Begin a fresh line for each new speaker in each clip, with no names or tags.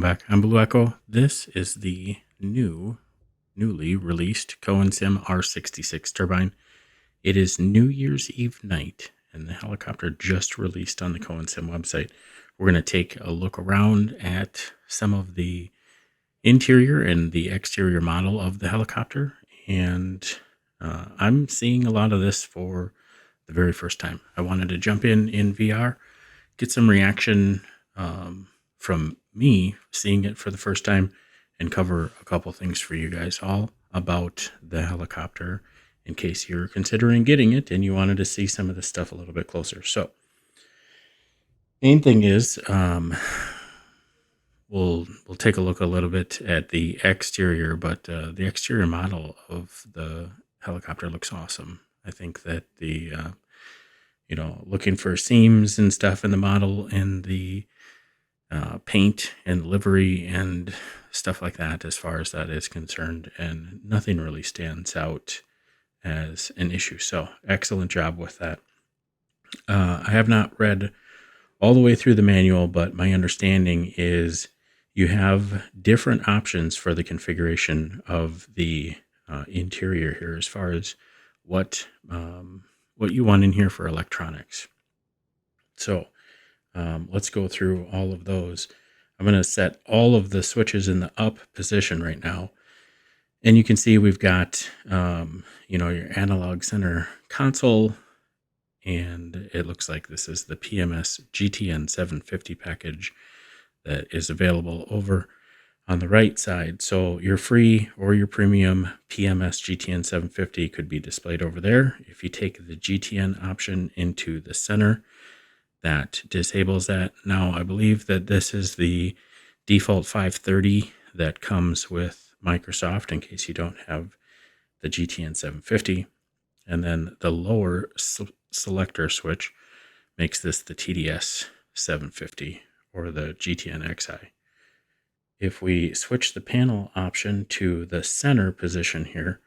back. I'm Blue Echo. This is the newly released CowanSim R66 Turbine. It is New Year's Eve night, and the helicopter just released on the CowanSim website. We're going to take a look around at some of the interior and the exterior model of the helicopter, and I'm seeing a lot of this for the very first time. I wanted to jump in VR, get some reaction from me seeing it for the first time, and cover a couple things for you guys all about the helicopter in case you're considering getting it and you wanted to see some of this stuff a little bit closer. So main thing is we'll take a look a little bit at the exterior, but the exterior model of the helicopter looks awesome. I think that the looking for seams and stuff in the model and the paint and livery and stuff like that as far as that is concerned, and nothing really stands out as an issue. So excellent job with that. I have not read all the way through the manual, but my understanding is you have different options for the configuration of the interior here as far as what you want in here for electronics. So let's go through all of those. I'm going to set all of the switches in the up position right now. And you can see we've got, your analog center console. And it looks like this is the PMS GTN 750 package that is available over on the right side. So your free or your premium PMS GTN 750 could be displayed over there. If you take the GTN option into the center, that disables that. Now, I believe that this is the default 530 that comes with Microsoft in case you don't have the GTN 750. And then the lower selector switch makes this the TDS 750 or the GTN XI. If we switch the panel option to the center position here,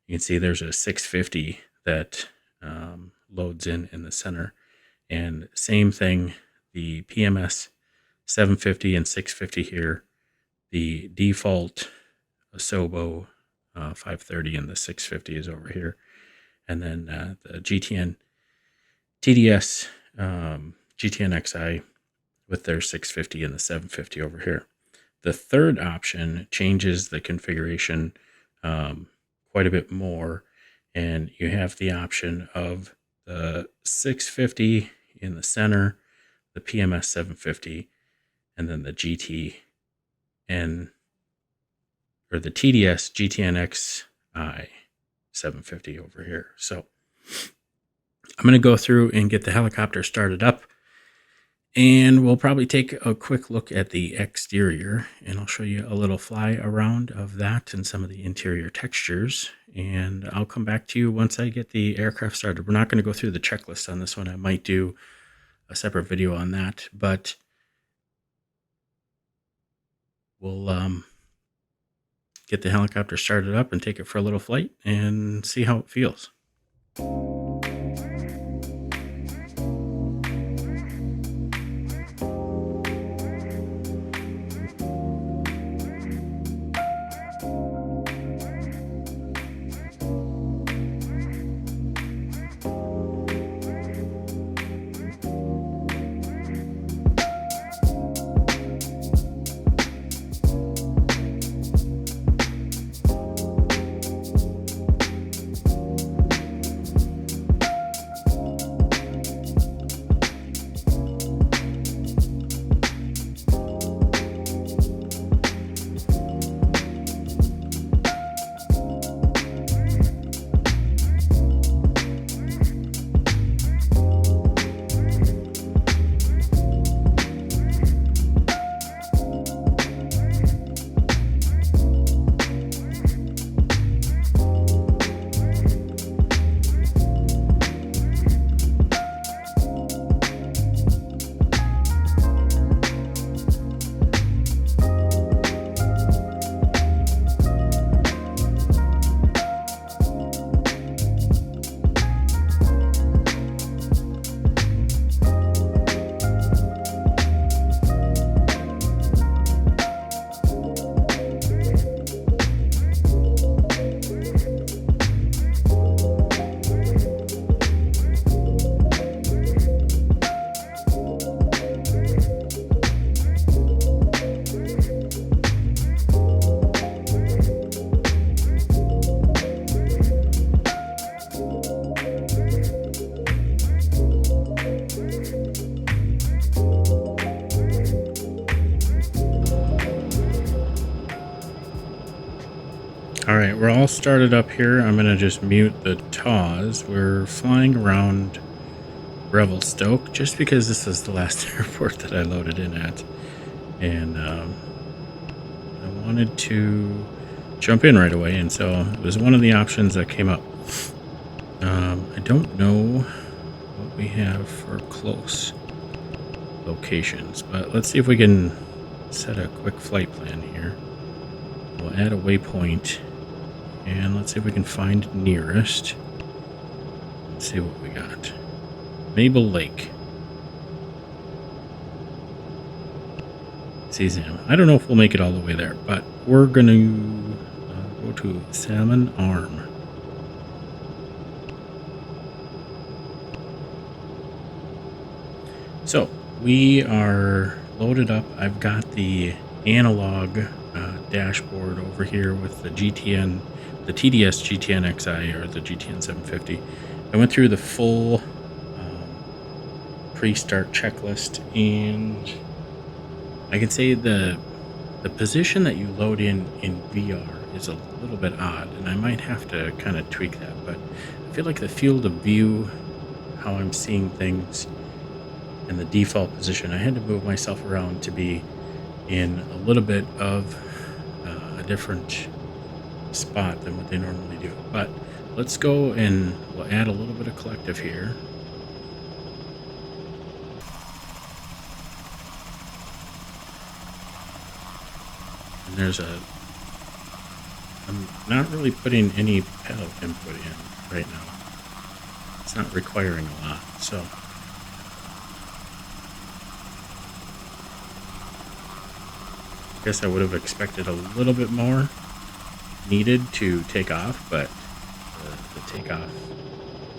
you can see there's a 650 that loads in the center. And same thing, the PMS 750 and 650 here, the default Asobo 530 and the 650 is over here. And then the GTN TDS GTN XI with their 650 and the 750 over here. The third option changes the configuration quite a bit more, and you have the option of the 650 in the center, the PMS 750, and then the TDS GTN XI 750 over here. So I'm going to go through and get the helicopter started up, and we'll probably take a quick look at the exterior, and I'll show you a little fly around of that and some of the interior textures. And I'll come back to you once I get the aircraft started. We're not going to go through the checklist on this one. I might do a separate video on that, but we'll get the helicopter started up and take it for a little flight and see how it feels. All right, we're all started up here. I'm going to just mute the TAWs. We're flying around Revelstoke just because this is the last airport that I loaded in at. And I wanted to jump in right away. And so it was one of the options that came up. I don't know what we have for close locations, but let's see if we can set a quick flight plan here. We'll add a waypoint. And let's see if we can find nearest. Let's see what we got. Mabel Lake. Sesam. I don't know if we'll make it all the way there, but we're going to go to Salmon Arm. So we are loaded up. I've got the analog dashboard over here with the GTN, the TDS GTN XI or the GTN 750. I went through the full pre-start checklist, and I can say the position that you load in VR is a little bit odd, and I might have to kind of tweak that, but I feel like the field of view, how I'm seeing things, and the default position, I had to move myself around to be in a little bit of a different spot than what they normally do. But let's go and we'll add a little bit of collective here. And there's I'm not really putting any pedal input in right now. It's not requiring a lot, so I guess I would have expected a little bit more needed to take off, but the takeoff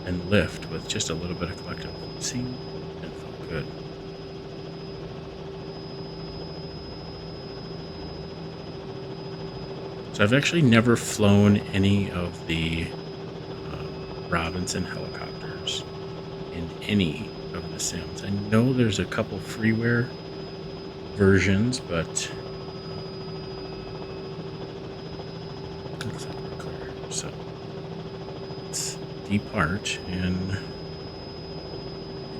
and lift with just a little bit of collective seemed and felt good. So I've actually never flown any of the Robinson helicopters in any of the sims. I know there's a couple freeware versions, but looks like we're clear. So let's depart, and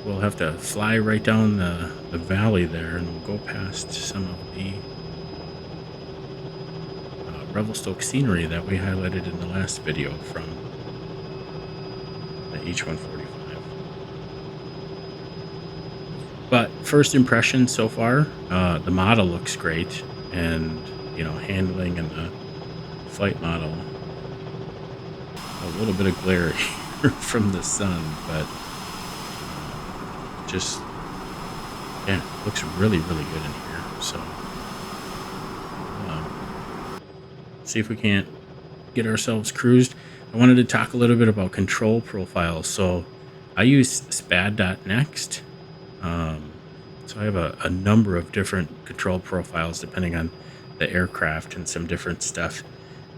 we'll have to fly right down the valley there, and we'll go past some of the Revelstoke scenery that we highlighted in the last video from the H145. But first impression so far, the model looks great, and handling and the flight model, a little bit of glare here from the sun, but just looks really good in here. So see if we can't get ourselves cruised. I wanted to talk a little bit about control profiles. So I use spad.next. So I have a number of different control profiles depending on the aircraft, and some different stuff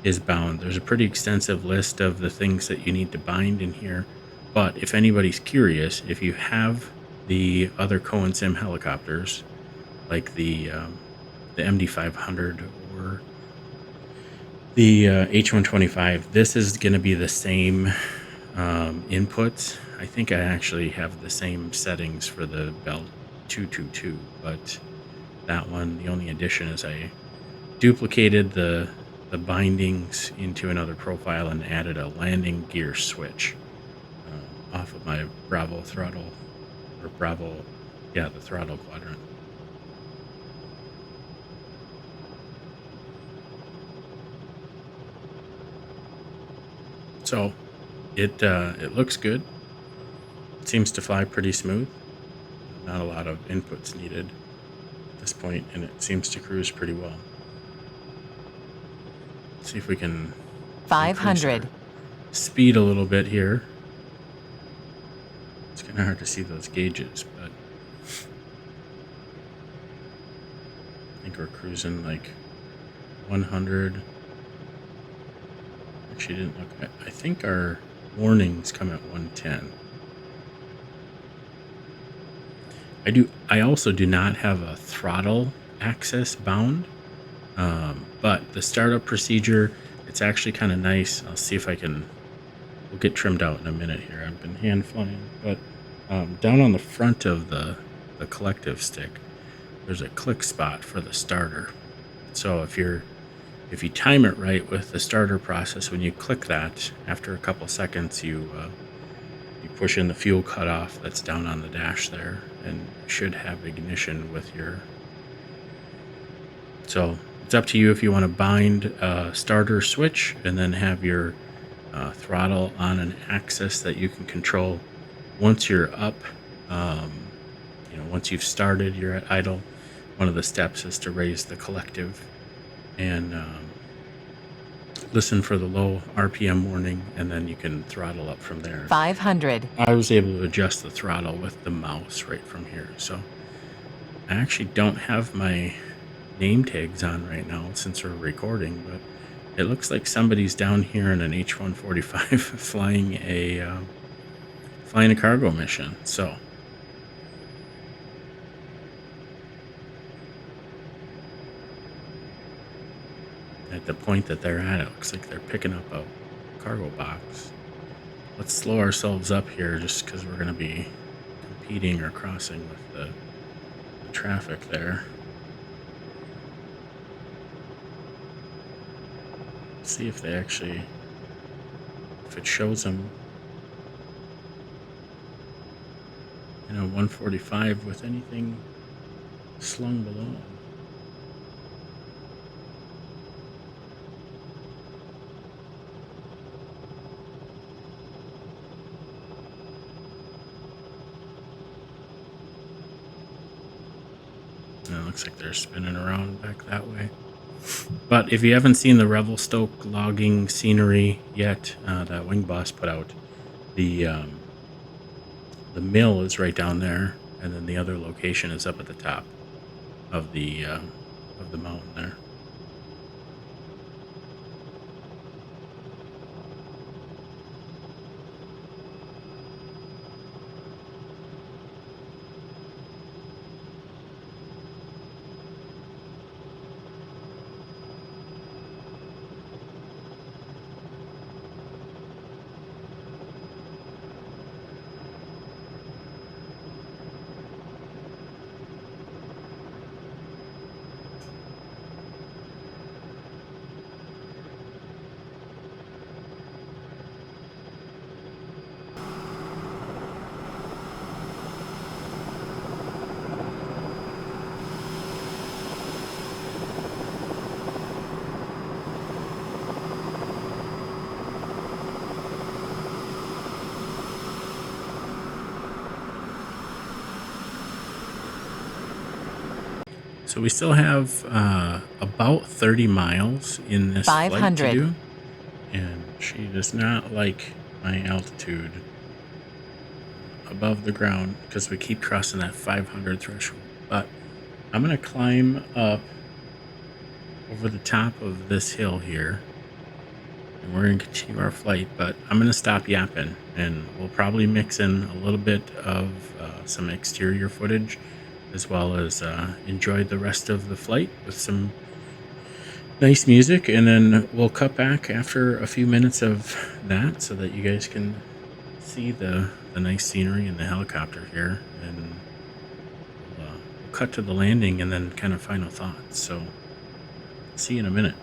is bound. There's a pretty extensive list of the things that you need to bind in here. But if anybody's curious, if you have the other CowanSim helicopters, like the MD500 or the H125, this is going to be the same inputs. I think I actually have the same settings for the Bell 222, but that one, the only addition is I duplicated the bindings into another profile and added a landing gear switch off of my Bravo throttle, or Bravo, the throttle quadrant. So it looks good. It seems to fly pretty smooth. Not a lot of inputs needed at this point, and it seems to cruise pretty well. Let's see if we can
500
speed a little bit here. It's kind of hard to see those gauges, but I think we're cruising like 100. Actually, didn't look. I think our warnings come at 110. I also do not have a throttle access bound, but the startup procedure, it's actually kind of nice. I'll see if I can. We'll get trimmed out in a minute here. I've been hand flying, but down on the front of the collective stick, there's a click spot for the starter. So if you time it right with the starter process, when you click that, after a couple seconds, you push in the fuel cutoff that's down on the dash there, and you should have ignition with your. So it's up to you if you want to bind a starter switch and then have your throttle on an axis that you can control once you're up. Once you've started, you're at idle. One of the steps is to raise the collective and listen for the low RPM warning, and then you can throttle up from there.
500.
I was able to adjust the throttle with the mouse right from here. So I actually don't have my name tags on right now since we're recording, but it looks like somebody's down here in an H-145 flying a cargo mission. So at the point that they're at, it looks like they're picking up a cargo box. Let's slow ourselves up here just because we're going to be competing or crossing with the traffic there. See if it shows them in a 145 with anything slung below. And it looks like they're spinning around back that way. But if you haven't seen the Revelstoke logging scenery yet, that Wing Boss put out, the mill is right down there, and then the other location is up at the top of the mountain there. So we still have about 30 miles in this flight to
500.
do, and she does not like my altitude above the ground because we keep crossing that 500 threshold. But I'm going to climb up over the top of this hill here, and we're going to continue our flight, but I'm going to stop yapping, and we'll probably mix in a little bit of some exterior footage, as well as enjoy the rest of the flight with some nice music, and then we'll cut back after a few minutes of that so that you guys can see the nice scenery and the helicopter here, and we'll cut to the landing and then kind of final thoughts. So see you in a minute.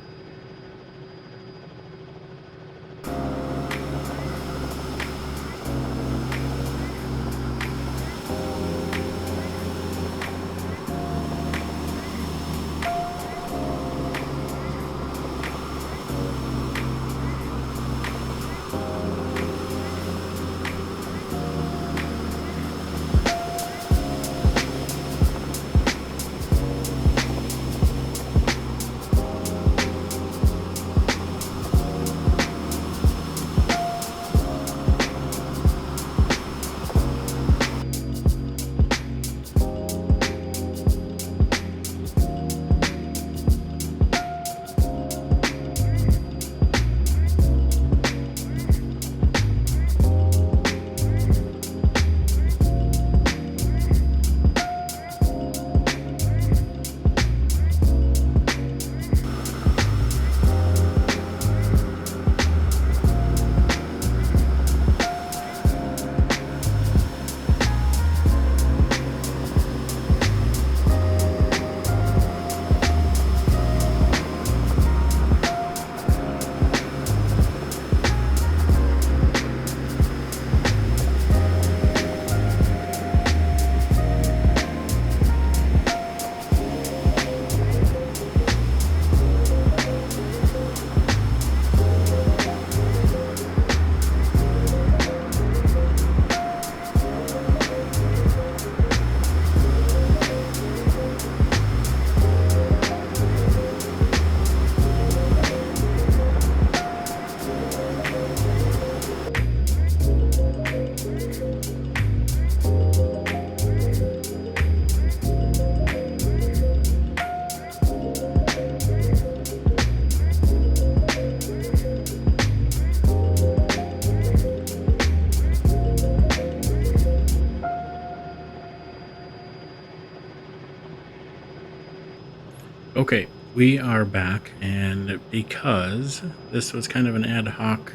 Okay, we are back, and because this was kind of an ad hoc,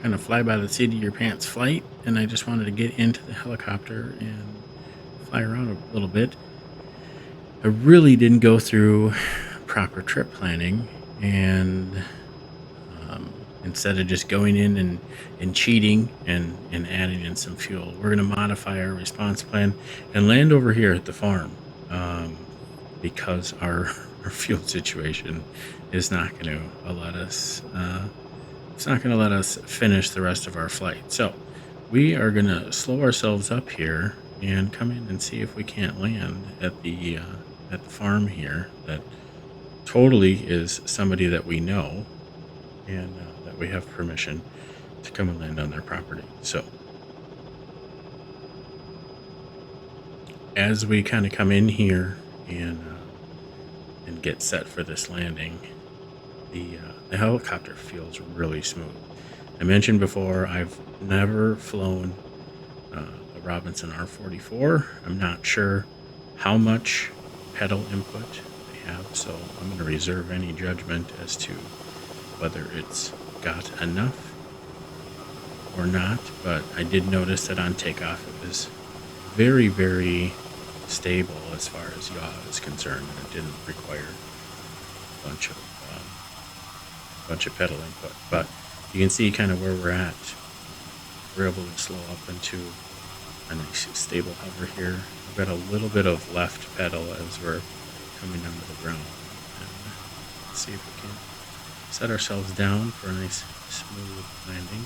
kind of fly by the seat of your pants flight, and I just wanted to get into the helicopter and fly around a little bit, I really didn't go through proper trip planning, and instead of just going in and cheating and adding in some fuel, we're going to modify our response plan and land over here at the farm. Because our fuel situation is not going to let us it's not going to let us finish the rest of our flight. So we are going to slow ourselves up here and come in and see if we can't land at the farm here. That totally is somebody that we know, and that we have permission to come and land on their property. So as we kind of come in here and get set for this landing, the helicopter feels really smooth. I mentioned before I've never flown the Robinson R44. I'm not sure how much pedal input they have, so I'm going to reserve any judgment as to whether it's got enough or not. But I did notice that on takeoff it was very, very stable as far as yaw is concerned, and it didn't require a bunch of pedal input. But you can see kind of where we're at. We're able to slow up into a nice stable hover here. We've got a little bit of left pedal as we're coming down to the ground. And let's see if we can set ourselves down for a nice smooth landing.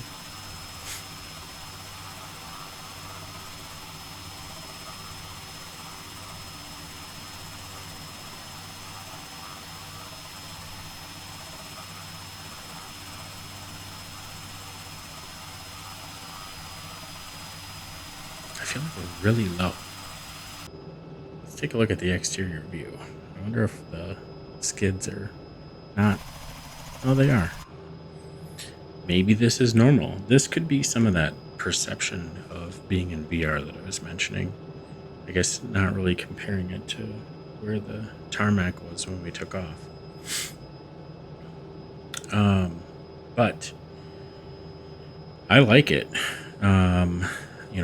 I feel like we're really low. Let's take a look at the exterior view. I wonder if the skids are not. Oh, they are. Maybe this is normal. This could be some of that perception of being in VR that I was mentioning. I guess not really comparing it to where the tarmac was when we took off. But I like it.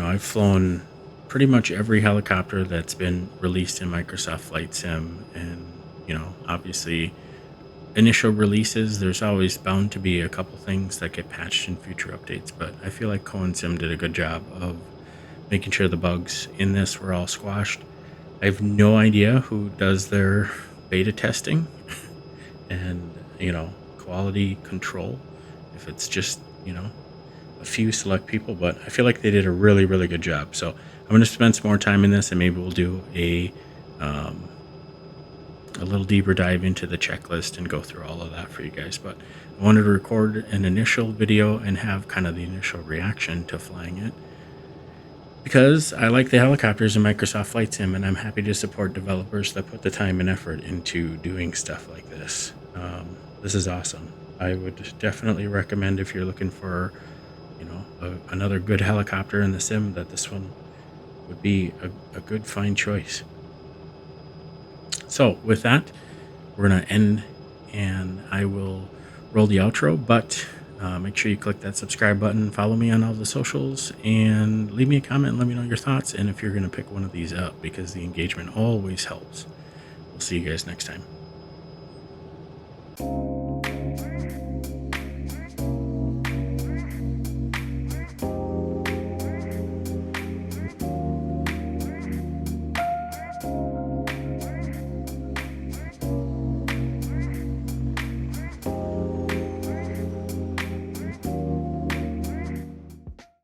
I've flown pretty much every helicopter that's been released in Microsoft Flight Sim, and obviously initial releases, there's always bound to be a couple things that get patched in future updates, but I feel like CowanSim did a good job of making sure the bugs in this were all squashed. I have no idea who does their beta testing and quality control, if it's just a few select people, but I feel like they did a really, really good job. So I'm going to spend some more time in this, and maybe we'll do a little deeper dive into the checklist and go through all of that for you guys. But I wanted to record an initial video and have kind of the initial reaction to flying it, because I like the helicopters in Microsoft Flight Sim, and I'm happy to support developers that put the time and effort into doing stuff like this. This is awesome. I would definitely recommend, if you're looking for another good helicopter in the sim, that this one would be a good fine choice. So with that, we're going to end, and I will roll the outro, but make sure you click that subscribe button, follow me on all the socials, and leave me a comment and let me know your thoughts, and if you're going to pick one of these up, because the engagement always helps. We'll see you guys next time.